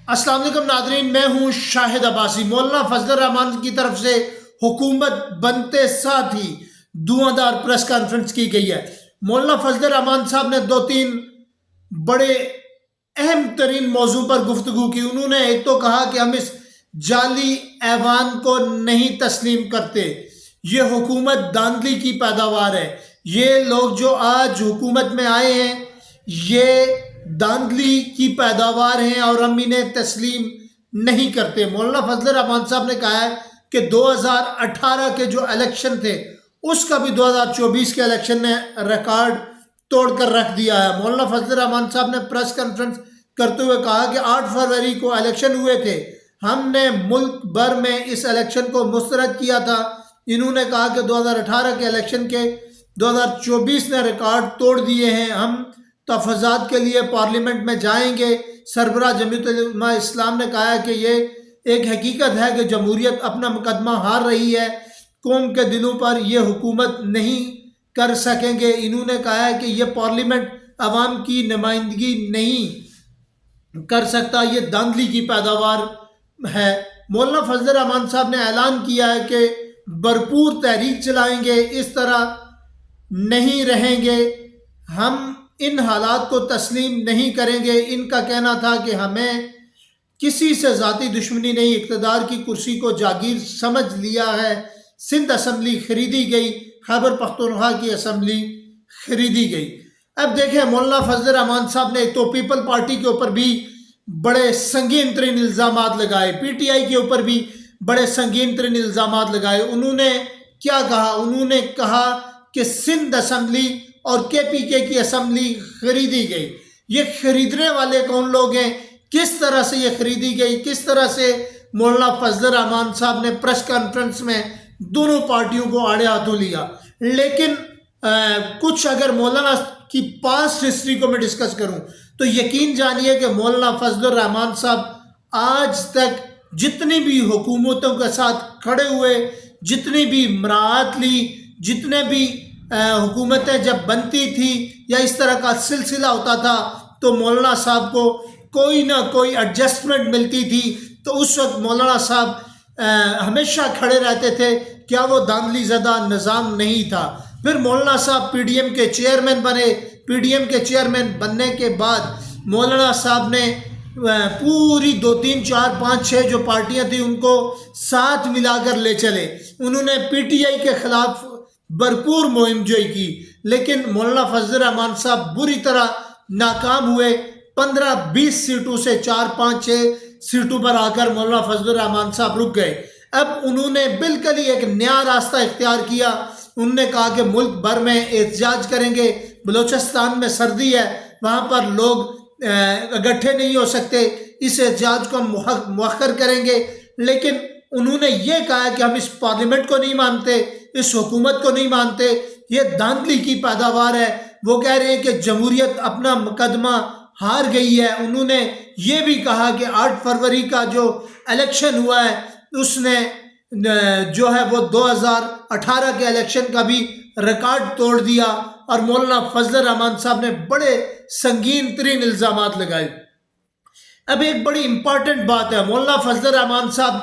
السلام علیکم ناظرین، میں ہوں شاہد عباسی۔ مولانا فضل الرحمان کی طرف سے حکومت بنتے ساتھ ہی دھواں دار پریس کانفرنس کی گئی ہے۔ مولانا فضل الرحمان صاحب نے دو تین بڑے اہم ترین موضوع پر گفتگو کی۔ انہوں نے ایک تو کہا کہ ہم اس جعلی ایوان کو نہیں تسلیم کرتے، یہ حکومت دھاندلی کی پیداوار ہے، یہ لوگ جو آج حکومت میں آئے ہیں یہ دھاندلی کی پیداوار ہیں اور ہم انہیں تسلیم نہیں کرتے۔ مولانا فضل الرحمان صاحب نے کہا ہے کہ 2018 کے جو الیکشن تھے اس کا بھی 2024 کے الیکشن نے ریکارڈ توڑ کر رکھ دیا ہے۔ مولانا فضل الرحمان صاحب نے پریس کانفرنس کرتے ہوئے کہا کہ 8 فروری کو الیکشن ہوئے تھے، ہم نے ملک بھر میں اس الیکشن کو مسترد کیا تھا۔ انہوں نے کہا کہ 2018 کے الیکشن کے 2024 نے ریکارڈ توڑ دیے ہیں، ہم تحفظات کے لیے پارلیمنٹ میں جائیں گے۔ سربراہ جمعیت علماء اسلام نے کہا ہے کہ یہ ایک حقیقت ہے کہ جمہوریت اپنا مقدمہ ہار رہی ہے، قوم کے دلوں پر یہ حکومت نہیں کر سکیں گے۔ انہوں نے کہا ہے کہ یہ پارلیمنٹ عوام کی نمائندگی نہیں کر سکتا، یہ دھاندلی کی پیداوار ہے۔ مولانا فضل الرحمان صاحب نے اعلان کیا ہے کہ بھرپور تحریک چلائیں گے، اس طرح نہیں رہیں گے، ہم ان حالات کو تسلیم نہیں کریں گے۔ ان کا کہنا تھا کہ ہمیں کسی سے ذاتی دشمنی نہیں، اقتدار کی کرسی کو جاگیر سمجھ لیا ہے۔ سندھ اسمبلی خریدی گئی، خیبر پختونخوا کی اسمبلی خریدی گئی۔ اب دیکھیں مولانا فضل الرحمان صاحب نے تو پیپل پارٹی کے اوپر بھی بڑے سنگین ترین الزامات لگائے، پی ٹی آئی کے اوپر بھی بڑے سنگین ترین الزامات لگائے۔ انہوں نے کیا کہا؟ انہوں نے کہا کہ سندھ اسمبلی اور کے پی کے کی اسمبلی خریدی گئی۔ یہ خریدنے والے کون لوگ ہیں؟ کس طرح سے یہ خریدی گئی؟ کس طرح سے مولانا فضل الرحمان صاحب نے پریس کانفرنس میں دونوں پارٹیوں کو آڑے ہاتھوں لیا؟ لیکن کچھ اگر مولانا کی پاسٹ ہسٹری کو میں ڈسکس کروں تو یقین جانیے کہ مولانا فضل الرحمان صاحب آج تک جتنی بھی حکومتوں کے ساتھ کھڑے ہوئے، جتنی بھی مراعات لی، جتنے بھی حکومتیں جب بنتی تھی یا اس طرح کا سلسلہ ہوتا تھا تو مولانا صاحب کو کوئی نہ کوئی ایڈجسٹمنٹ ملتی تھی، تو اس وقت مولانا صاحب ہمیشہ کھڑے رہتے تھے۔ کیا وہ دھاندلی زدہ نظام نہیں تھا؟ پھر مولانا صاحب پی ڈی ایم کے چیئرمین بنے۔ پی ڈی ایم کے چیئرمین بننے کے بعد مولانا صاحب نے پوری 2 3 4 5 6 جو پارٹیاں تھیں ان کو ساتھ ملا کر لے چلے۔ انہوں نے پی ٹی آئی کے خلاف بھرپور مہم جوئی کی، لیکن مولانا فضل الرحمان صاحب بری طرح ناکام ہوئے۔ 15-20 سیٹوں سے 4 5 6 سیٹوں پر آ کر مولانا فضل الرحمان صاحب رک گئے۔ اب انہوں نے بالکل ہی ایک نیا راستہ اختیار کیا۔ انہوں نے کہا کہ ملک بھر میں احتجاج کریں گے، بلوچستان میں سردی ہے، وہاں پر لوگ اکٹھے نہیں ہو سکتے، اس احتجاج کو ہم مؤخر کریں گے۔ لیکن انہوں نے یہ کہا کہ ہم اس پارلیمنٹ کو نہیں مانتے، اس حکومت کو نہیں مانتے، یہ دھاندلی کی پیداوار ہے۔ وہ کہہ رہے ہیں کہ جمہوریت اپنا مقدمہ ہار گئی ہے۔ انہوں نے یہ بھی کہا کہ 8 فروری کا جو الیکشن ہوا ہے اس نے جو ہے وہ 2018 کے الیکشن کا بھی ریکارڈ توڑ دیا، اور مولانا فضل الرحمان صاحب نے بڑے سنگین ترین الزامات لگائے۔ اب ایک بڑی امپورٹنٹ بات ہے، مولانا فضل الرحمان صاحب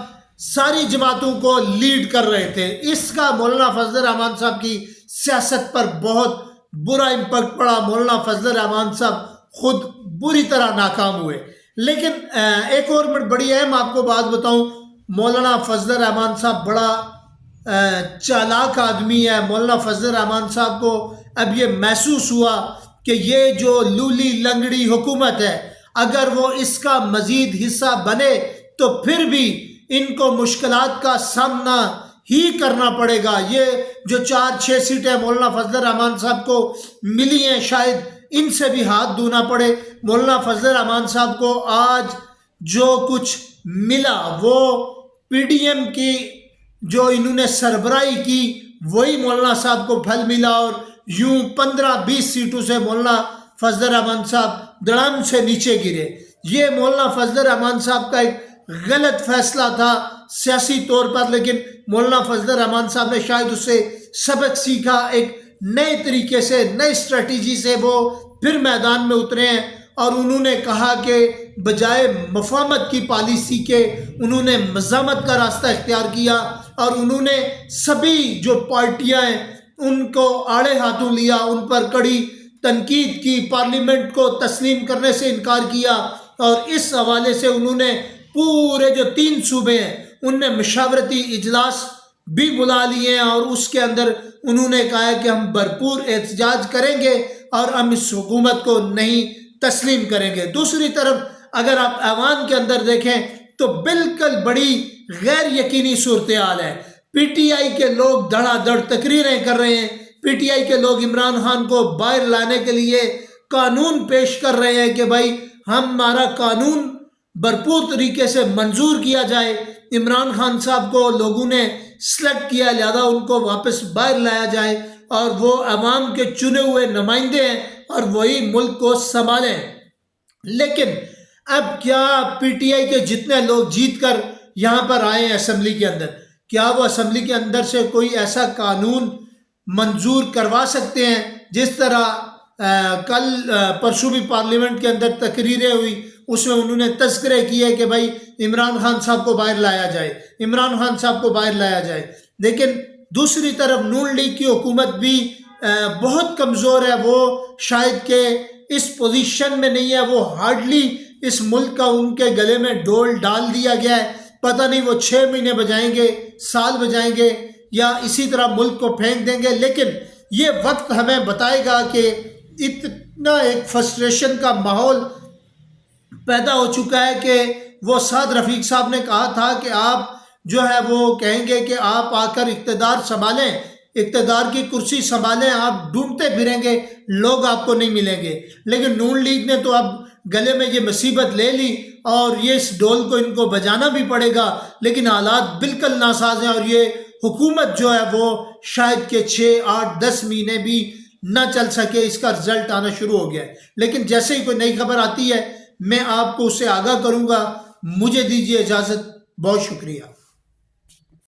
ساری جماعتوں کو لیڈ کر رہے تھے، اس کا مولانا فضل الرحمان صاحب کی سیاست پر بہت برا امپیکٹ پڑا۔ مولانا فضل الرحمان صاحب خود بری طرح ناکام ہوئے۔ لیکن ایک اور بڑی اہم آپ کو بات بتاؤں، مولانا فضل الرحمان صاحب بڑا چالاک آدمی ہے۔ مولانا فضل الرحمان صاحب کو اب یہ محسوس ہوا کہ یہ جو لولی لنگڑی حکومت ہے اگر وہ اس کا مزید حصہ بنے تو پھر بھی ان کو مشکلات کا سامنا ہی کرنا پڑے گا۔ یہ جو 4 6 سیٹیں مولانا فضل الرحمان صاحب کو ملی ہیں شاید ان سے بھی ہاتھ دھونا پڑے۔ مولانا فضل الرحمان صاحب کو آج جو کچھ ملا وہ پی ڈی ایم کی جو انہوں نے سربراہی کی وہی مولانا صاحب کو پھل ملا، اور یوں 15-20 سیٹوں سے مولانا فضل الرحمان صاحب دڑم سے نیچے گرے۔ یہ مولانا فضل الرحمان صاحب کا ایک غلط فیصلہ تھا سیاسی طور پر، لیکن مولانا فضل الرحمان صاحب نے شاید اس سے سبق سیکھا، ایک نئے طریقے سے نئے اسٹریٹجی سے وہ پھر میدان میں اترے ہیں، اور انہوں نے کہا کہ بجائے مفاہمت کی پالیسی کے انہوں نے مزاحمت کا راستہ اختیار کیا، اور انہوں نے سبھی جو پارٹیاں ہیں ان کو آڑے ہاتھوں لیا، ان پر کڑی تنقید کی، پارلیمنٹ کو تسلیم کرنے سے انکار کیا، اور اس حوالے سے انہوں نے پورے جو 3 صوبے ہیں ان میں مشاورتی اجلاس بھی بلا لیے ہیں، اور اس کے اندر انہوں نے کہا ہے کہ ہم بھرپور احتجاج کریں گے اور ہم اس حکومت کو نہیں تسلیم کریں گے۔ دوسری طرف اگر آپ ایوان کے اندر دیکھیں تو بالکل بڑی غیر یقینی صورتحال ہے۔ پی ٹی آئی کے لوگ دھڑا دھڑ تقریریں کر رہے ہیں، پی ٹی آئی کے لوگ عمران خان کو باہر لانے کے لیے قانون پیش کر رہے ہیں کہ بھائی ہمارا قانون بھرپور طریقے سے منظور کیا جائے، عمران خان صاحب کو لوگوں نے سلیکٹ کیا، لہذا ان کو واپس باہر لایا جائے، اور وہ عوام کے چنے ہوئے نمائندے ہیں اور وہی ملک کو سنبھالیں۔ لیکن اب کیا پی ٹی آئی کے جتنے لوگ جیت کر یہاں پر آئے ہیں اسمبلی کے اندر، کیا وہ اسمبلی کے اندر سے کوئی ایسا قانون منظور کروا سکتے ہیں؟ جس طرح کل پرسوں بھی پارلیمنٹ کے اندر تقریریں ہوئی، اس میں انہوں نے تذکرے کیے کہ بھائی عمران خان صاحب کو باہر لایا جائے، عمران خان صاحب کو باہر لایا جائے۔ لیکن دوسری طرف نون لیگ کی حکومت بھی بہت کمزور ہے، وہ شاید کہ اس پوزیشن میں نہیں ہے، وہ ہارڈلی اس ملک کا ان کے گلے میں ڈول ڈال دیا گیا ہے، پتہ نہیں وہ 6 مہینے بجائیں گے، سال بجائیں گے، یا اسی طرح ملک کو پھینک دیں گے۔ لیکن یہ وقت ہمیں بتائے گا کہ اتنا ایک فرسٹریشن کا ماحول پیدا ہو چکا ہے کہ وہ سعد رفیق صاحب نے کہا تھا کہ آپ جو ہے وہ کہیں گے کہ آپ آ کر اقتدار سنبھالیں، اقتدار کی کرسی سنبھالیں، آپ ڈھونڈتے پھریں گے، لوگ آپ کو نہیں ملیں گے۔ لیکن نون لیگ نے تو اب گلے میں یہ مصیبت لے لی اور یہ اس ڈول کو ان کو بجانا بھی پڑے گا، لیکن حالات بالکل ناساز ہیں، اور یہ حکومت جو ہے وہ شاید کہ 6، 8، 10 مہینے بھی نہ چل سکے، اس کا رزلٹ آنا شروع ہو گیا ہے۔ لیکن جیسے ہی کوئی نئی خبر آتی ہے میں آپ کو اسے آگاہ کروں گا۔ مجھے دیجیے اجازت، بہت شکریہ۔